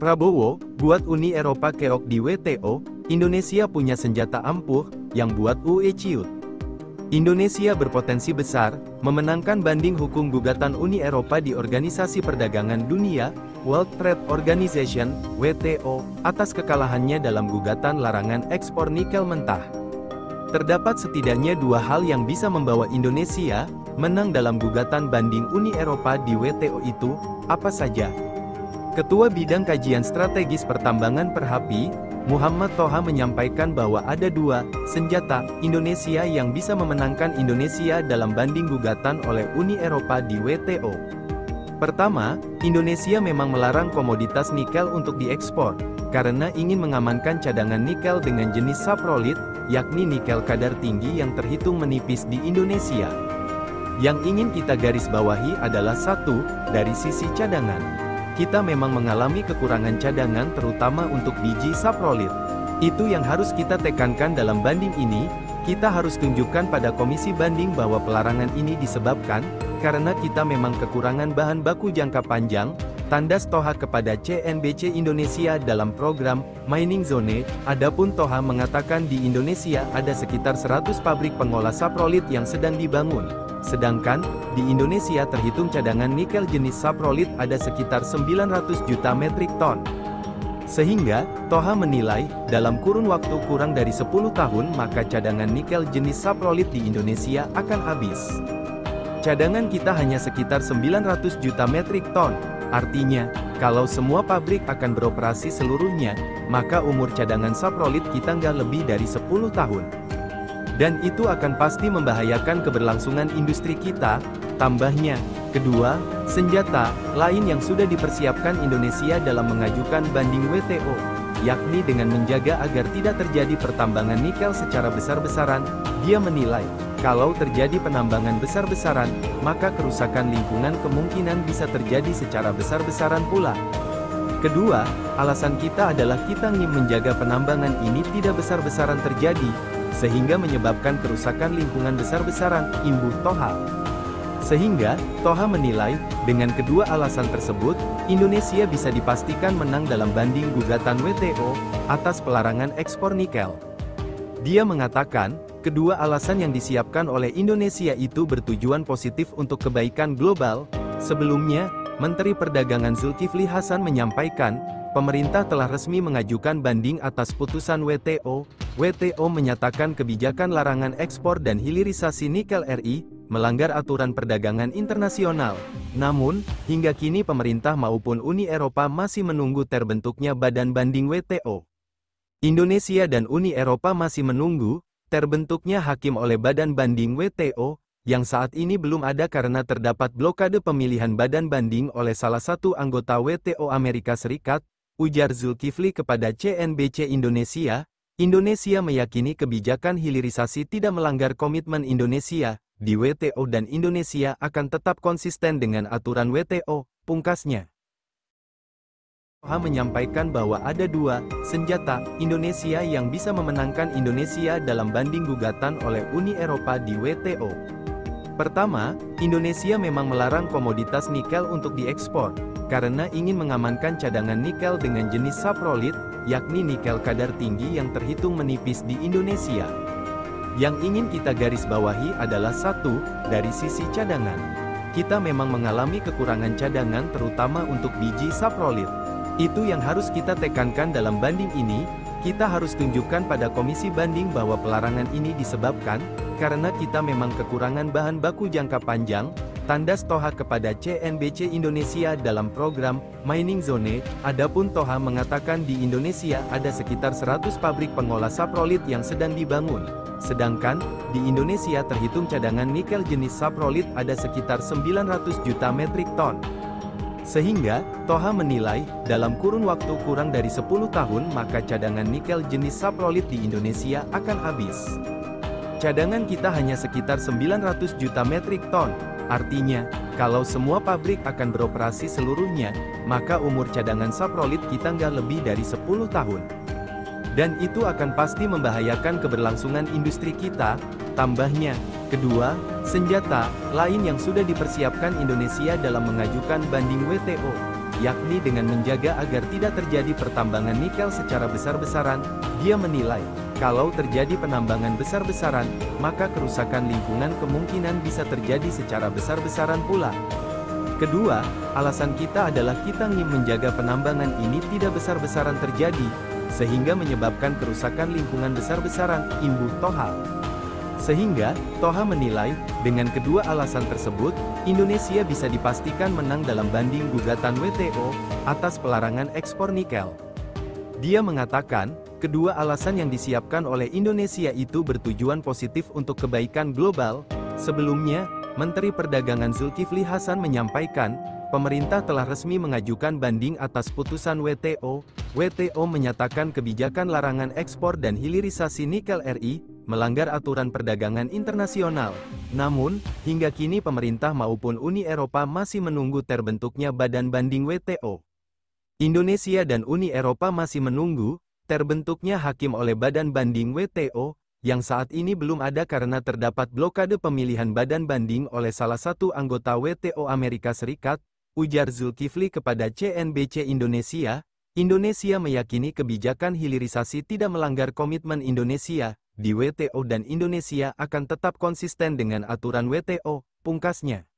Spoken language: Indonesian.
Prabowo, buat Uni Eropa keok di WTO, Indonesia punya senjata ampuh, yang buat UE ciut. Indonesia berpotensi besar, memenangkan banding hukum gugatan Uni Eropa di Organisasi Perdagangan Dunia, World Trade Organization, WTO, atas kekalahannya dalam gugatan larangan ekspor nikel mentah. Terdapat setidaknya dua hal yang bisa membawa Indonesia menang dalam gugatan banding Uni Eropa di WTO itu, apa saja? Ketua Bidang Kajian Strategis Pertambangan Perhapi, Muhammad Thoha menyampaikan bahwa ada dua senjata Indonesia yang bisa memenangkan Indonesia dalam banding gugatan oleh Uni Eropa di WTO. Pertama, Indonesia memang melarang komoditas nikel untuk diekspor, karena ingin mengamankan cadangan nikel dengan jenis saprolit, yakni nikel kadar tinggi yang terhitung menipis di Indonesia. Yang ingin kita garis bawahi adalah satu, dari sisi cadangan. Kita memang mengalami kekurangan cadangan terutama untuk biji saprolit. Itu yang harus kita tekankan dalam banding ini. Kita harus tunjukkan pada komisi banding bahwa pelarangan ini disebabkan karena kita memang kekurangan bahan baku jangka panjang, tandas Thoha kepada CNBC Indonesia dalam program Mining Zone. Adapun Thoha mengatakan di Indonesia ada sekitar 100 pabrik pengolah saprolit yang sedang dibangun. Sedangkan, di Indonesia terhitung cadangan nikel jenis saprolit ada sekitar 900 juta metrik ton. Sehingga, Thoha menilai, dalam kurun waktu kurang dari 10 tahun maka cadangan nikel jenis saprolit di Indonesia akan habis. Cadangan kita hanya sekitar 900 juta metrik ton. Artinya, kalau semua pabrik akan beroperasi seluruhnya, maka umur cadangan saprolit kita nggak lebih dari 10 tahun. Dan itu akan pasti membahayakan keberlangsungan industri kita, tambahnya. Kedua, senjata lain yang sudah dipersiapkan Indonesia dalam mengajukan banding WTO, yakni dengan menjaga agar tidak terjadi pertambangan nikel secara besar-besaran. Dia menilai, kalau terjadi penambangan besar-besaran, maka kerusakan lingkungan kemungkinan bisa terjadi secara besar-besaran pula. Kedua, alasan kita adalah kita ingin menjaga penambangan ini tidak besar-besaran terjadi, sehingga menyebabkan kerusakan lingkungan besar-besaran, imbuh Thoha. Sehingga, Thoha menilai, dengan kedua alasan tersebut, Indonesia bisa dipastikan menang dalam banding gugatan WTO, atas pelarangan ekspor nikel. Dia mengatakan, kedua alasan yang disiapkan oleh Indonesia itu bertujuan positif untuk kebaikan global. Sebelumnya, Menteri Perdagangan Zulkifli Hasan menyampaikan, pemerintah telah resmi mengajukan banding atas putusan WTO. WTO menyatakan kebijakan larangan ekspor dan hilirisasi nikel RI, melanggar aturan perdagangan internasional. Namun, hingga kini pemerintah maupun Uni Eropa masih menunggu terbentuknya badan banding WTO. Indonesia dan Uni Eropa masih menunggu terbentuknya hakim oleh badan banding WTO, yang saat ini belum ada karena terdapat blokade pemilihan badan banding oleh salah satu anggota WTO Amerika Serikat, ujar Zulkifli kepada CNBC Indonesia. Indonesia meyakini kebijakan hilirisasi tidak melanggar komitmen Indonesia di WTO dan Indonesia akan tetap konsisten dengan aturan WTO, pungkasnya. Thoha menyampaikan bahwa ada dua senjata Indonesia yang bisa memenangkan Indonesia dalam banding gugatan oleh Uni Eropa di WTO. Pertama, Indonesia memang melarang komoditas nikel untuk diekspor, karena ingin mengamankan cadangan nikel dengan jenis saprolit, yakni nikel kadar tinggi yang terhitung menipis di Indonesia. Yang ingin kita garis bawahi adalah satu, dari sisi cadangan. Kita memang mengalami kekurangan cadangan terutama untuk biji saprolit. Itu yang harus kita tekankan dalam banding ini. Kita harus tunjukkan pada komisi banding bahwa pelarangan ini disebabkan karena kita memang kekurangan bahan baku jangka panjang, tandas Thoha kepada CNBC Indonesia dalam program Mining Zone. Adapun Thoha mengatakan di Indonesia ada sekitar 100 pabrik pengolah saprolit yang sedang dibangun. Sedangkan, di Indonesia terhitung cadangan nikel jenis saprolit ada sekitar 900 juta metrik ton. Sehingga, Thoha menilai, dalam kurun waktu kurang dari 10 tahun maka cadangan nikel jenis saprolit di Indonesia akan habis. Cadangan kita hanya sekitar 900 juta metrik ton. Artinya, kalau semua pabrik akan beroperasi seluruhnya, maka umur cadangan saprolit kita nggak lebih dari 10 tahun. Dan itu akan pasti membahayakan keberlangsungan industri kita, tambahnya. Kedua, senjata lain yang sudah dipersiapkan Indonesia dalam mengajukan banding WTO, yakni dengan menjaga agar tidak terjadi pertambangan nikel secara besar-besaran. Dia menilai, kalau terjadi penambangan besar-besaran, maka kerusakan lingkungan kemungkinan bisa terjadi secara besar-besaran pula. Kedua, alasan kita adalah kita ingin menjaga penambangan ini tidak besar-besaran terjadi, sehingga menyebabkan kerusakan lingkungan besar-besaran, imbuh Toha. Sehingga, Toha menilai, dengan kedua alasan tersebut, Indonesia bisa dipastikan menang dalam banding gugatan WTO, atas pelarangan ekspor nikel. Dia mengatakan, kedua alasan yang disiapkan oleh Indonesia itu bertujuan positif untuk kebaikan global. Sebelumnya, Menteri Perdagangan Zulkifli Hasan menyampaikan, pemerintah telah resmi mengajukan banding atas putusan WTO. WTO menyatakan kebijakan larangan ekspor dan hilirisasi nikel RI, melanggar aturan perdagangan internasional. Namun, hingga kini pemerintah maupun Uni Eropa masih menunggu terbentuknya badan banding WTO. Indonesia dan Uni Eropa masih menunggu terbentuknya hakim oleh badan banding WTO, yang saat ini belum ada karena terdapat blokade pemilihan badan banding oleh salah satu anggota WTO Amerika Serikat, ujar Zulkifli kepada CNBC Indonesia. Indonesia meyakini kebijakan hilirisasi tidak melanggar komitmen Indonesia di WTO dan Indonesia akan tetap konsisten dengan aturan WTO, pungkasnya.